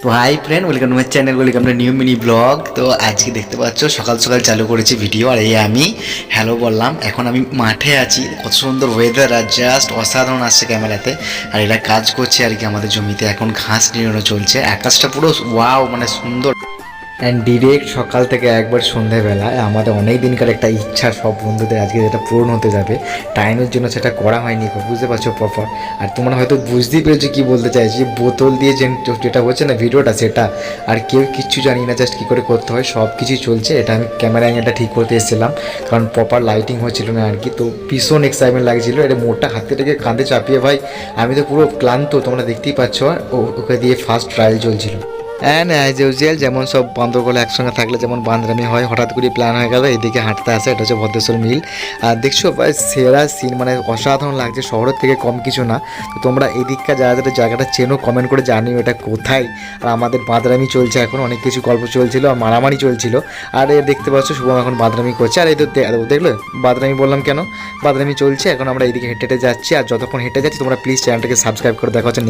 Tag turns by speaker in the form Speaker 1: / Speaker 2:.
Speaker 1: তো hi friend, welcome to my channel, welcome to new mini blog. তো আজকে দেখতে পাচ্ছ সকাল সকাল চালু করেছি ভিডিও, আর এই আমি হ্যালো বললাম। এখন আমি মাঠে আছি, কত সুন্দর ওয়েদার আর জাস্ট অসাধারণ আসছে ক্যামেরাতে। আর এরা কাজ করছে আর কি আমাদের জমিতে, এখন ঘাস নিড়ানো চলছে। আকাশটা পুরো ওয়াও, মানে সুন্দর। অ্যান্ড ডিরেক্ট সকাল থেকে একবার সন্ধেবেলায় আমাদের অনেক দিনকার একটা ইচ্ছা সব বন্ধুদের আজকে যেটা পূরণ হতে যাবে। টাইমের জন্য সেটা করা হয়নি, বুঝতে পারছো প্রপার। আর তোমরা হয়তো বুঝতেই পেরেছো কী বলতে চাইছি, বোতল দিয়ে যেটা হচ্ছে না ভিডিওটা, সেটা আর কেউ কিচ্ছু জানি না, জাস্ট কী করে করতে হয় সব কিছুই চলছে। এটা আমি ক্যামেরা অ্যাঙ্গেলটা ঠিক করতে এসেছিলাম, কারণ প্রপার লাইটিং হচ্ছিল না আর কি। তো ভীষণ এক্সাইটমেন্ট লাগছিলো। এটা মোটা হাতেটাকে কাঁধে চাপিয়ে ভাই আমি তো পুরো ক্লান্ত, তোমরা দেখতেই পাচ্ছ। আর ওকে দিয়ে ফার্স্ট ট্রায়াল চলছিল। অ্যান্ড অ্যাজ ইউজুয়াল যেমন সব বান্দরগুলো একসঙ্গে থাকলে যেমন বান্দরামি হয়, হঠাৎ করে প্ল্যান হয়ে গেল এদিকে হাঁটতে আসে। এটা হচ্ছে ভদ্রেশ্বর মিল। আর দেখছো ভাই সেরা সিন, মানে অসাধারণ লাগছে, শহরের থেকে কম কিছু না। তো তোমরা এদিককার যারা যারা জায়গাটা চেনো কমেন্ট করে জানিও এটা কোথায়। আর আমাদের বাঁদরামি চলছে, এখন অনেক কিছু গল্প চলছিল আর মারামারি চলছিল। আর এ দেখতে পাচ্ছ শুভম এখন বাঁদরামি করছে। আর এই তো দেখলো বাঁদরামি বললাম কেন, বাঁদরামি চলছে। এখন আমরা এইদিকে হেঁটে হেঁটে যাচ্ছি, আর যতক্ষণ হেঁটে যাচ্ছি তোমরা প্লিজ চ্যানেলটাকে সাবস্ক্রাইব করে দেখা হচ্ছে।